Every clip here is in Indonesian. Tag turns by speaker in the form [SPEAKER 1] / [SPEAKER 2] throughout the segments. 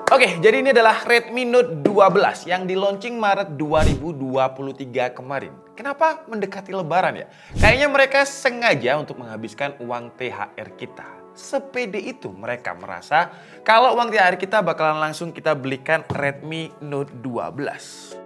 [SPEAKER 1] Oke, jadi ini adalah Redmi Note 12 yang di-launching Maret 2023 kemarin. Kenapa mendekati Lebaran ya? Kayaknya mereka sengaja untuk menghabiskan uang THR kita. Sepede itu mereka merasa kalau uang THR kita bakalan langsung kita belikan Redmi Note 12.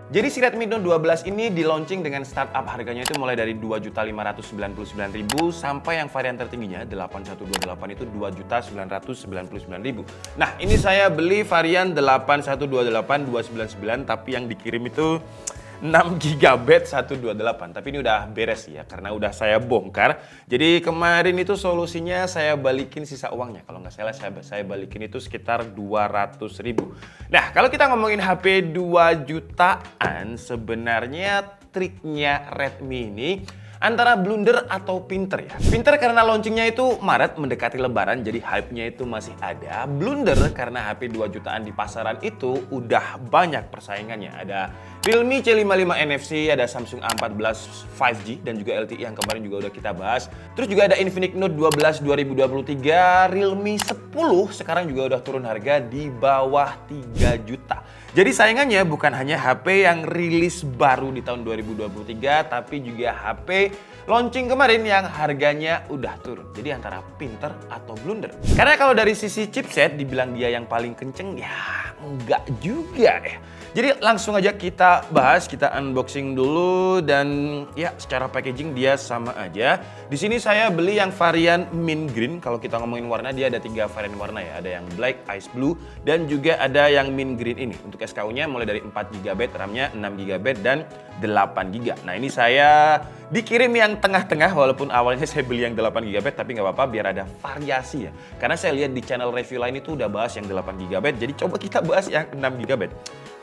[SPEAKER 1] Jadi si Redmi Note 12 ini di-launching dengan startup harganya itu mulai dari 2.599.000 sampai yang varian tertingginya 8128 itu 2.999.000. Nah, ini saya beli varian 8128 299 tapi yang dikirim itu 6GB 128, tapi ini udah beres ya karena udah saya bongkar. Jadi kemarin itu solusinya saya balikin sisa uangnya. Kalau nggak salah saya balikin itu sekitar 200.000. Nah, kalau kita ngomongin HP 2 jutaan, sebenarnya triknya Redmi ini antara blunder atau pinter ya. Pinter karena launchingnya itu Maret mendekati Lebaran, jadi hype-nya itu masih ada. Blunder karena HP 2 jutaan di pasaran itu udah banyak persaingannya. Ada Realme C55 NFC, ada Samsung A14 5G dan juga LTE yang kemarin juga udah kita bahas. Terus juga ada Infinix Note 12 2023, Realme 10 sekarang juga udah turun harga di bawah 3 juta. Jadi saingannya bukan hanya HP yang rilis baru di tahun 2023, tapi juga HP launching kemarin yang harganya udah turun. Jadi antara pinter atau blunder. Karena kalau dari sisi chipset dibilang dia yang paling kenceng, ya enggak juga ya. Jadi langsung aja kita bahas, kita unboxing dulu dan ya secara packaging dia sama aja. Di sini saya beli yang varian mint green. Kalau kita ngomongin warna dia ada 3 varian warna ya. Ada yang black, ice blue dan juga ada yang mint green ini. Untuk SKU-nya mulai dari 4GB, RAM-nya 6GB dan 8GB. Nah, ini saya dikirim yang tengah-tengah walaupun awalnya saya beli yang 8GB tapi nggak apa-apa biar ada variasi ya. Karena saya lihat di channel review lain itu udah bahas yang 8GB, jadi coba kita bahas yang 6GB.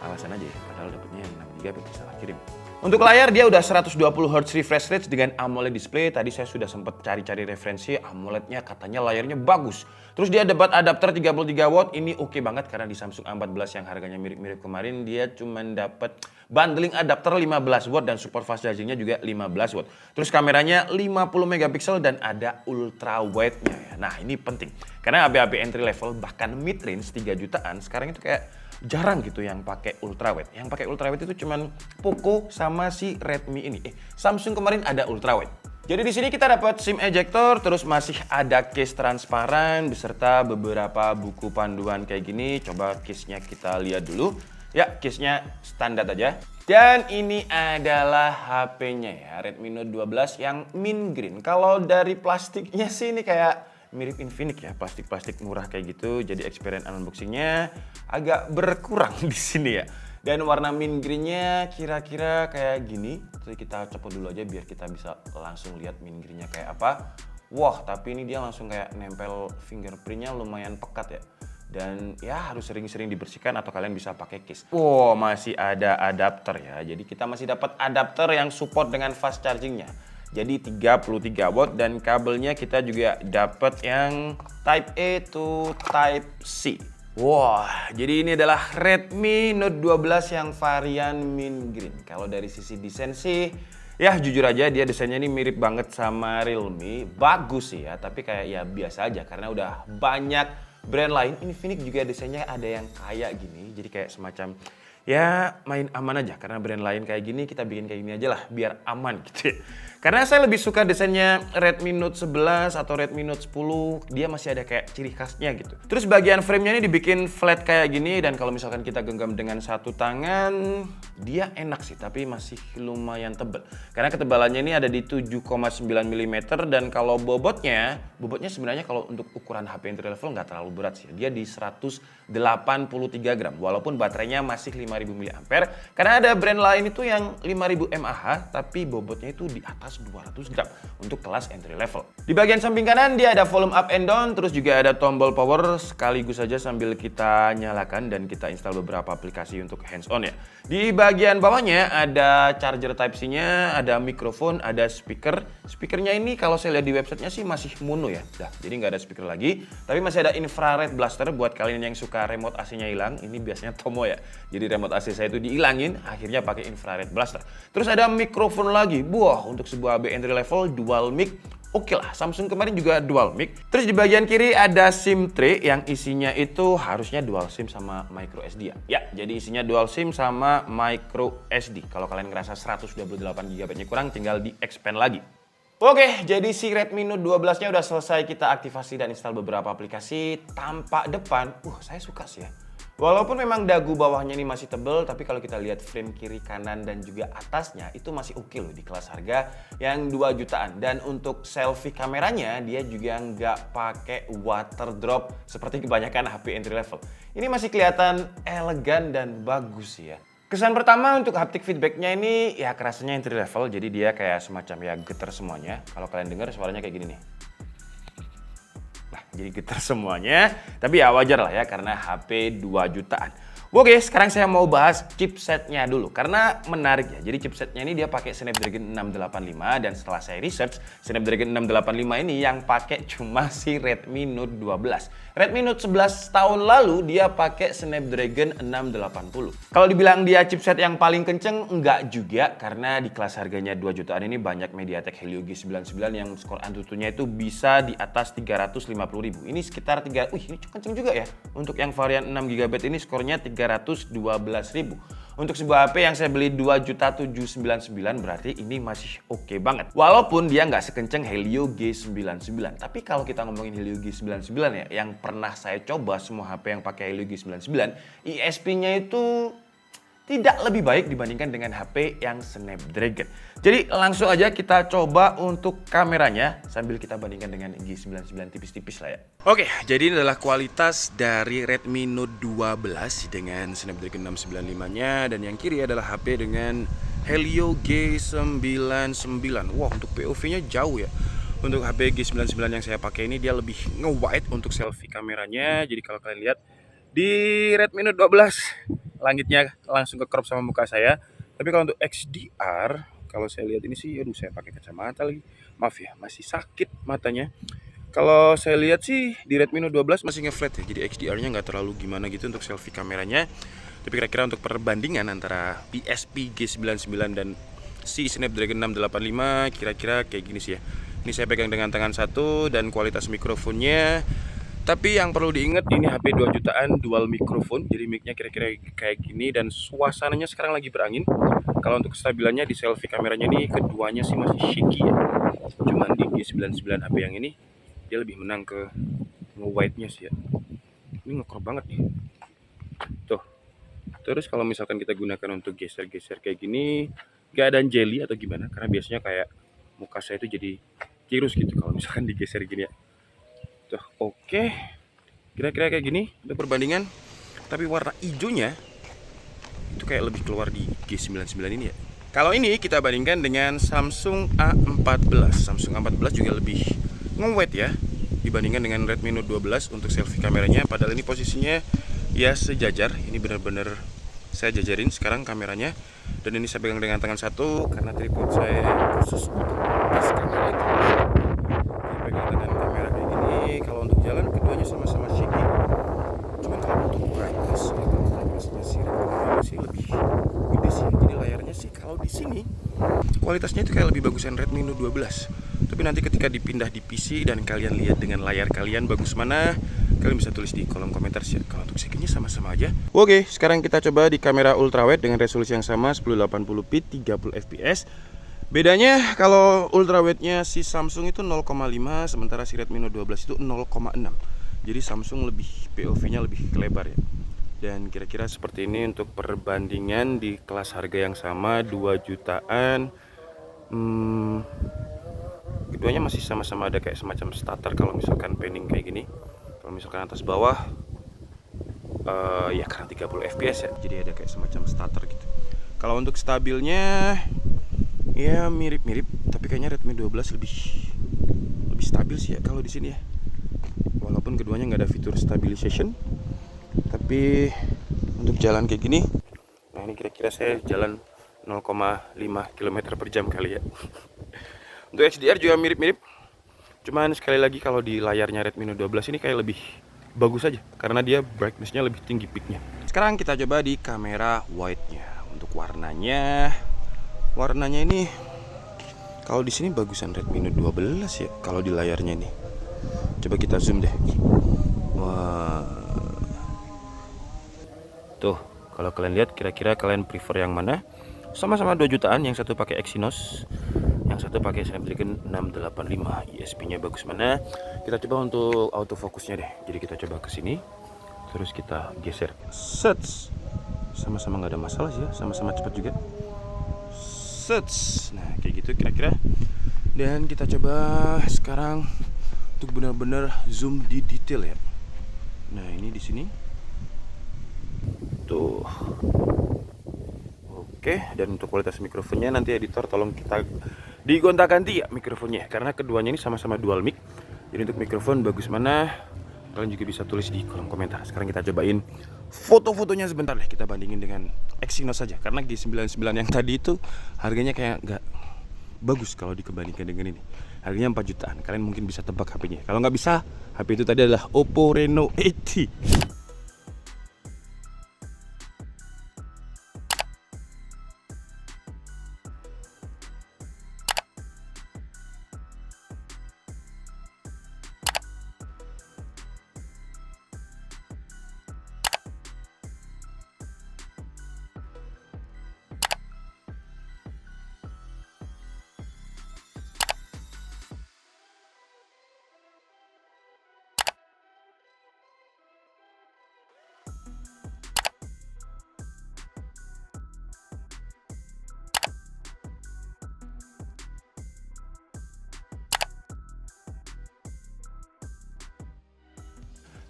[SPEAKER 1] Alasan aja ya, padahal dapetnya yang 6GB salah kirim. Untuk layar dia udah 120Hz refresh rate dengan AMOLED display. Tadi saya sudah sempat cari-cari referensi AMOLED-nya, katanya layarnya bagus. Terus dia dapat adapter 33W, ini oke banget karena di Samsung A14 yang harganya mirip-mirip kemarin dia cuma dapat bundling adapter 15W dan support fast charging-nya juga 15W. Terus kameranya 50MP dan ada ultra wide-nya ya. Nah, ini penting. Karena HP-HP entry level bahkan mid range 3 jutaan sekarang itu kayak jarang gitu yang pakai ultrawide. Yang pakai ultrawide itu cuman Poco sama si Redmi ini. Samsung kemarin ada ultrawide. Jadi di sini kita dapat SIM ejector, terus masih ada case transparan beserta beberapa buku panduan kayak gini. Coba case-nya kita lihat dulu. Ya, case-nya standar aja. Dan ini adalah HP-nya ya, Redmi Note 12 yang mint green. Kalau dari plastiknya sih ini kayak mirip Infinix ya, plastik-plastik murah kayak gitu. Jadi experience unboxingnya agak berkurang di sini ya. Dan warna mint green-nya kira-kira kayak gini. Jadi kita copot dulu aja biar kita bisa langsung lihat mint green-nya kayak apa. Wah, tapi ini dia langsung kayak nempel fingerprint-nya lumayan pekat ya. Dan ya harus sering-sering dibersihkan atau kalian bisa pakai case. Wow, masih ada adapter ya. Jadi kita masih dapat adapter yang support dengan fast charging-nya. Jadi 33W dan kabelnya kita juga dapat yang Type A to Type C. Wah, jadi ini adalah Redmi Note 12 yang varian mint green. Kalau dari sisi desain sih, ya jujur aja dia desainnya ini mirip banget sama Realme. Bagus sih ya, tapi kayak ya biasa aja karena udah banyak brand lain. Infinix juga desainnya ada yang kayak gini, jadi kayak semacam ya main aman aja karena brand lain kayak gini kita bikin kayak gini aja lah biar aman gitu ya. Karena saya lebih suka desainnya Redmi Note 11 atau Redmi Note 10, dia masih ada kayak ciri khasnya gitu. Terus bagian frame-nya ini dibikin flat kayak gini dan kalau misalkan kita genggam dengan satu tangan, dia enak sih tapi masih lumayan tebal. Karena ketebalannya ini ada di 7,9 mm dan kalau bobotnya sebenarnya kalau untuk ukuran HP entry level nggak terlalu berat sih. Dia di 183 gram walaupun baterainya masih 5000 mAh. Karena ada brand lain itu yang 5000 mAh tapi bobotnya itu di atas 200 gram untuk kelas entry level. Di bagian samping kanan dia ada volume up and down, terus juga ada tombol power sekaligus saja sambil kita nyalakan dan kita install beberapa aplikasi untuk hands on ya. Di bagian bawahnya ada charger Type C-nya, ada mikrofon, ada speaker. Speakernya ini kalau saya lihat di websitenya sih masih mono ya. Dah, jadi nggak ada speaker lagi, tapi masih ada infrared blaster buat kalian yang suka remote AC-nya hilang. Ini biasanya Tomo ya. Jadi remote AC saya itu dihilangin, akhirnya pakai infrared blaster. Terus ada mikrofon lagi. Wah, untuk sebuah sebuah HP entry level dual mic. Oke lah, Samsung kemarin juga dual mic. Terus di bagian kiri ada SIM tray yang isinya itu harusnya dual SIM sama micro SD ya. Ya, jadi isinya dual SIM sama micro SD. Kalau kalian ngerasa 128GB-nya kurang, tinggal di-expand lagi. Oke, jadi si Redmi Note 12-nya udah selesai kita aktivasi dan install beberapa aplikasi. Tampak depan, saya suka sih ya. Walaupun memang dagu bawahnya ini masih tebel, tapi kalau kita lihat frame kiri, kanan, dan juga atasnya itu masih oke loh di kelas harga yang 2 jutaan. Dan untuk selfie kameranya dia juga nggak pakai water drop seperti kebanyakan HP entry level. Ini masih kelihatan elegan dan bagus ya. Kesan pertama untuk haptic feedbacknya ini ya kerasanya entry level, jadi dia kayak semacam ya getar semuanya. Kalau kalian dengar suaranya kayak gini nih. Jadi getar semuanya, tapi ya wajar lah ya karena HP 2 jutaan. Oke, sekarang saya mau bahas chipsetnya dulu karena menarik ya. Jadi chipsetnya ini dia pakai Snapdragon 685 dan setelah saya research, Snapdragon 685 ini yang pakai cuma si Redmi Note 12. Redmi Note 11 tahun lalu dia pakai Snapdragon 680. Kalau dibilang dia chipset yang paling kenceng, enggak juga karena di kelas harganya 2 jutaan ini banyak MediaTek Helio G99 yang skor Antutunya itu bisa di atas 350.000. Ini sekitar ini kenceng juga ya. Untuk yang varian 6GB ini skornya 312.000. Untuk sebuah HP yang saya beli 2.799 berarti ini masih oke banget. Walaupun dia nggak sekenceng Helio G99. Tapi kalau kita ngomongin Helio G99 ya, yang pernah saya coba semua HP yang pakai Helio G99, ISP-nya itu tidak lebih baik dibandingkan dengan HP yang Snapdragon. Jadi langsung aja kita coba untuk kameranya sambil kita bandingkan dengan G99 tipis-tipis lah ya. Oke, jadi ini adalah kualitas dari Redmi Note 12 dengan Snapdragon 695-nya dan yang kiri adalah HP dengan Helio G99. Wah, untuk POV-nya jauh ya. Untuk HP G99 yang saya pakai ini dia lebih nge-wide untuk selfie kameranya. Jadi kalau kalian lihat di Redmi Note 12 langitnya langsung ke crop sama muka saya. Tapi kalau untuk XDR, kalau saya lihat ini sih, aduh saya pakai kacamata lagi. Maaf ya, masih sakit matanya. Kalau saya lihat sih di Redmi Note 12 masih nge-flat ya. Jadi XDR-nya nggak terlalu gimana gitu untuk selfie kameranya. Tapi kira-kira untuk perbandingan antara PSP G99 dan si Snapdragon 685 kira-kira kayak gini sih ya. Ini saya pegang dengan tangan satu dan kualitas mikrofonnya. Tapi yang perlu diingat ini HP 2 jutaan dual mikrofon. Jadi mic-nya kira-kira kayak gini dan suasananya sekarang lagi berangin. Kalau untuk kestabilannya di selfie kameranya ini keduanya sih masih shaky ya. Cuman di G99 HP yang ini dia lebih menang ke nge-wide-nya sih ya. Ini nge-crop banget nih. Tuh. Terus kalau misalkan kita gunakan untuk geser-geser kayak gini, gak ada jelly atau gimana? Karena biasanya kayak muka saya itu jadi tirus gitu kalau misalkan digeser gini ya. Tuh, oke. Kira-kira kayak gini ada perbandingan. Tapi warna hijaunya itu kayak lebih keluar di G99 ini ya. Kalau ini kita bandingkan dengan Samsung A14. Samsung A14 juga lebih nge-wide ya dibandingkan dengan Redmi Note 12 untuk selfie kameranya. Padahal ini posisinya ya sejajar. Ini benar-benar saya jajarin sekarang kameranya. Dan ini saya pegang dengan tangan satu karena tripod saya khusus untuk tas kamera itu. Saya pegang dengan kamera kayak gini. Kalau untuk jalan keduanya sama-sama shaky. Cuman kalau untuk brightnessnya sih kameranya sih lebih gede sih. Jadi layarnya sih kalau di sini kualitasnya itu kayak lebih bagusan Redmi Note 12. Tapi nanti ketika dipindah di PC dan kalian lihat dengan layar kalian bagus mana, kalian bisa tulis di kolom komentar sih. Kalau untuk segini sama-sama aja. Oke, sekarang kita coba di kamera ultrawide dengan resolusi yang sama 1080p 30 fps. Bedanya kalau ultrawide-nya si Samsung itu 0,5 sementara si Redmi Note 12 itu 0,6. Jadi Samsung lebih POV-nya lebih lebar ya. Dan kira-kira seperti ini untuk perbandingan di kelas harga yang sama 2 jutaan. Keduanya masih sama-sama ada kayak semacam starter kalau misalkan panning kayak gini. Kalau misalkan atas bawah ya karena 30 fps ya. Jadi ada kayak semacam starter gitu. Kalau untuk stabilnya ya mirip-mirip, tapi kayaknya Redmi 12 lebih stabil sih ya kalau di sini ya. Walaupun keduanya nggak ada fitur stabilization, tapi untuk jalan kayak gini, nah ini kira-kira saya jalan 0,5 km per jam kali ya. Untuk HDR juga mirip-mirip, cuman sekali lagi kalau di layarnya Redmi Note 12 ini kayak lebih bagus aja karena dia brightness-nya lebih tinggi peak-nya. Sekarang kita coba di kamera wide-nya. Untuk warnanya ini Kalau di sini bagusan Redmi Note 12 ya kalau di layarnya nih. Coba kita zoom deh. Wah. Tuh, kalau kalian lihat kira-kira kalian prefer yang mana? Sama-sama 2 jutaan, yang satu pakai Exynos, yang satu pakai Snapdragon 685. ISP-nya bagus mana? Kita coba untuk autofocusnya deh. Jadi kita coba ke sini. Terus kita geser. Set. Sama-sama nggak ada masalah sih ya, sama-sama cepat juga. Search. Nah, kayak gitu kira-kira. Dan kita coba sekarang untuk benar-benar zoom di detail ya. Nah, ini di sini. Tuh. Oke, dan untuk kualitas mikrofonnya nanti editor tolong kita digonta-ganti ya mikrofonnya, karena keduanya ini sama-sama dual mic. Jadi untuk mikrofon bagus mana? Kalian juga bisa tulis di kolom komentar. Sekarang kita cobain foto-fotonya sebentar deh. Kita bandingin dengan Exynos saja. Karena G99 yang tadi itu harganya kayak nggak bagus kalau dikebandingkan dengan ini. Harganya 4 jutaan. Kalian mungkin bisa tebak HP-nya. Kalau nggak bisa, HP itu tadi adalah Oppo Reno 80.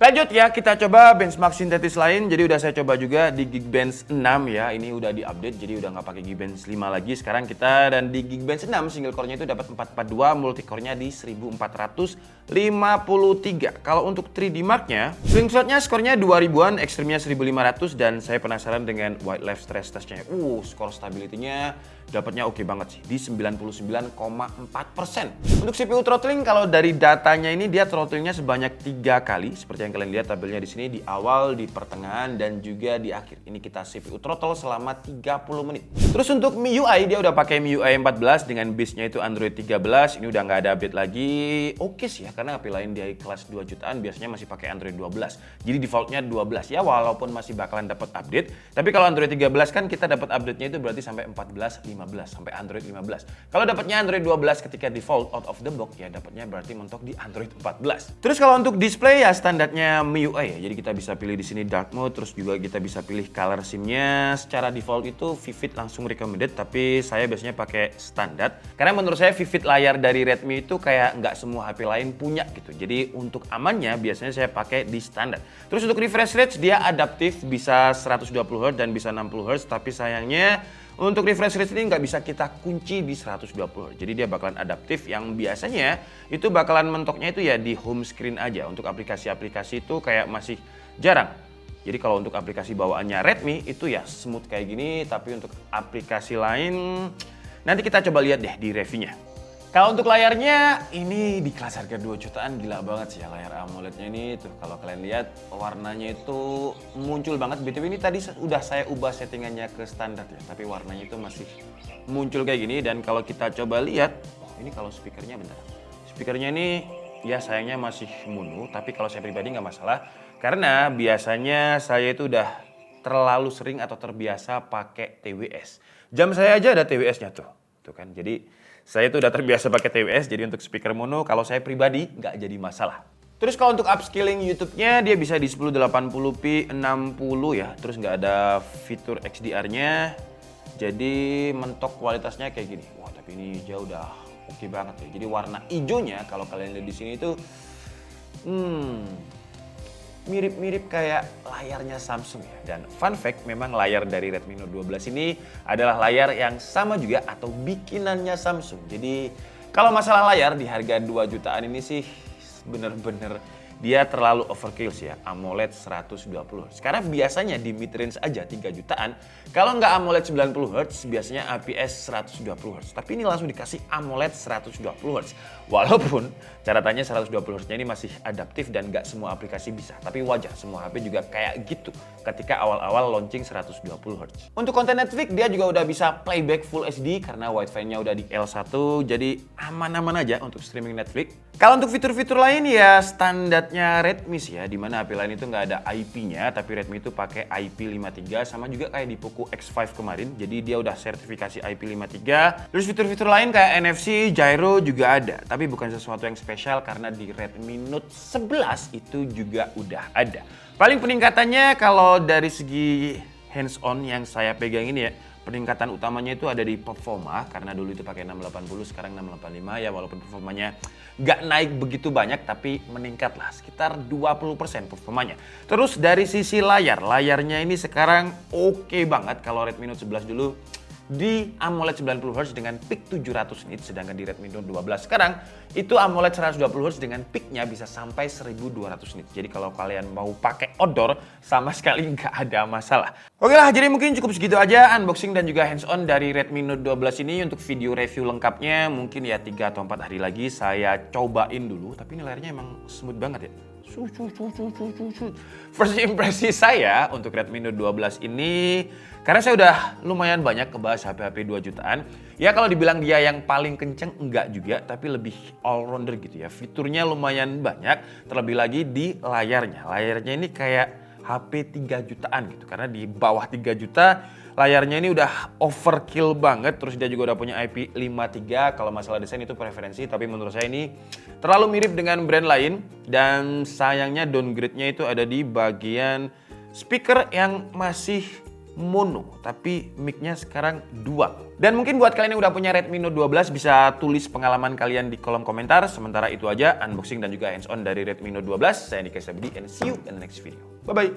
[SPEAKER 1] Lanjut ya, kita coba benchmark sintetis lain. Jadi udah saya coba juga di Geekbench 6 ya. Ini udah diupdate, jadi udah nggak pakai Geekbench 5 lagi. Sekarang kita dan di Geekbench 6 single core-nya itu dapat 442, multi core-nya di 1453. Kalau untuk 3D Mark-nya, slingshot-nya skornya 2000-an, ekstrimnya 1500, dan saya penasaran dengan wildlife stress test-nya. Skor stability-nya dapatnya oke banget sih, di 99,4%. Untuk CPU throttling, kalau dari datanya ini dia throttlingnya sebanyak 3 kali, seperti yang kalian lihat tabelnya di sini, di awal, di pertengahan, dan juga di akhir. Ini kita CPU throttle selama 30 menit. Terus untuk MIUI, dia udah pakai MIUI 14 dengan base-nya itu Android 13. Ini udah nggak ada update lagi. Oke sih ya, karena HP lain di kelas 2 jutaan biasanya masih pakai Android 12. Jadi defaultnya 12 ya, walaupun masih bakalan dapat update. Tapi kalau Android 13 kan kita dapat update-nya itu berarti sampai 14, 15, sampai Android 15. Kalau dapatnya Android 12 ketika default out of the box ya dapatnya berarti mentok di Android 14. Terus kalau untuk display ya standarnya MIUI ya. Jadi kita bisa pilih di sini dark mode, terus juga kita bisa pilih color SIM-nya. Secara default itu Vivid langsung recommended, tapi saya biasanya pakai standar. Karena menurut saya Vivid layar dari Redmi itu kayak nggak semua HP lain punya gitu. Jadi untuk amannya biasanya saya pakai di standar. Terus untuk refresh rate dia adaptif, bisa 120 Hz dan bisa 60 Hz, tapi sayangnya untuk refresh rate ini nggak bisa kita kunci di 120 Hz. Jadi dia bakalan adaptif, yang biasanya itu bakalan mentoknya itu ya di home screen aja. Untuk aplikasi-aplikasi itu kayak masih jarang. Jadi kalau untuk aplikasi bawaannya Redmi itu ya smooth kayak gini, tapi untuk aplikasi lain nanti kita coba lihat deh di reviewnya. Kalau untuk layarnya ini di kelas harga 2 jutaan gila banget sih ya layar AMOLED-nya ini. Tuh kalau kalian lihat warnanya itu muncul banget. BTW ini tadi udah saya ubah settingannya ke standar ya, tapi warnanya itu masih muncul kayak gini. Dan kalau kita coba lihat, ini kalau speakernya bentar. Speakernya ini ya sayangnya masih mono, tapi kalau saya pribadi nggak masalah. Karena biasanya saya itu udah terlalu sering atau terbiasa pakai TWS. Jam saya aja ada TWS-nya tuh kan. Jadi saya tuh udah terbiasa pakai TWS, jadi untuk speaker mono kalau saya pribadi nggak jadi masalah. Terus kalau untuk upscaling YouTube-nya dia bisa di 1080p 60 ya, terus nggak ada fitur XDR-nya, jadi mentok kualitasnya kayak gini. Wah tapi ini jauh udah oke banget ya. Jadi warna hijaunya kalau kalian lihat di sini itu, mirip-mirip kayak layarnya Samsung ya. Dan fun fact, memang layar dari Redmi Note 12 ini adalah layar yang sama juga atau bikinannya Samsung. Jadi kalau masalah layar di harga 2 jutaan ini sih bener-bener dia terlalu overkill sih ya, AMOLED 120Hz. Karena biasanya di mid-range aja 3 jutaan, kalau nggak AMOLED 90Hz, biasanya IPS 120Hz. Tapi ini langsung dikasih AMOLED 120Hz. Walaupun catatannya 120Hz-nya ini masih adaptif dan nggak semua aplikasi bisa. Tapi wajar, semua HP juga kayak gitu ketika awal-awal launching 120Hz. Untuk konten Netflix, dia juga udah bisa playback Full HD karena Wi-Fi-nya udah di L1, jadi aman-aman aja untuk streaming Netflix. Kalau untuk fitur-fitur lain ya standarnya Redmi sih ya, dimana HP lain itu nggak ada IP-nya, tapi Redmi itu pakai IP53 sama juga kayak di Poco X5 kemarin, jadi dia udah sertifikasi IP53. Terus fitur-fitur lain kayak NFC, gyro juga ada, tapi bukan sesuatu yang spesial karena di Redmi Note 11 itu juga udah ada. Paling peningkatannya kalau dari segi hands-on yang saya pegang ini ya, peningkatan utamanya itu ada di performa, karena dulu itu pakai 680, sekarang 685 ya, walaupun performanya nggak naik begitu banyak, tapi meningkat lah sekitar 20% performanya. Terus dari sisi layarnya ini sekarang oke banget. Kalau Redmi Note 11 dulu di AMOLED 90Hz dengan peak 700 nits, sedangkan di Redmi Note 12 sekarang itu AMOLED 120Hz dengan peaknya bisa sampai 1200 nits. Jadi kalau kalian mau pakai outdoor sama sekali nggak ada masalah. Oke lah, jadi mungkin cukup segitu aja unboxing dan juga hands on dari Redmi Note 12 ini. Untuk video review lengkapnya mungkin ya 3 atau 4 hari lagi saya cobain dulu, tapi ini layarnya emang smooth banget ya. First impresi saya untuk Redmi Note 12 ini, karena saya udah lumayan banyak ngebahas HP-HP 2 jutaan. Ya kalau dibilang dia yang paling kenceng, enggak juga, tapi lebih all-rounder gitu ya. Fiturnya lumayan banyak, terlebih lagi di layarnya. Layarnya ini kayak HP 3 jutaan gitu, karena di bawah 3 juta layarnya ini udah overkill banget. Terus dia juga udah punya IP53. Kalau masalah desain itu preferensi, tapi menurut saya ini terlalu mirip dengan brand lain. Dan sayangnya downgrade-nya itu ada di bagian speaker yang masih mono, tapi mic-nya sekarang dual. Dan mungkin buat kalian yang udah punya Redmi Note 12 bisa tulis pengalaman kalian di kolom komentar. Sementara itu aja unboxing dan juga hands on dari Redmi Note 12. Saya Niko Sabdi and see you in the next video. Bye bye.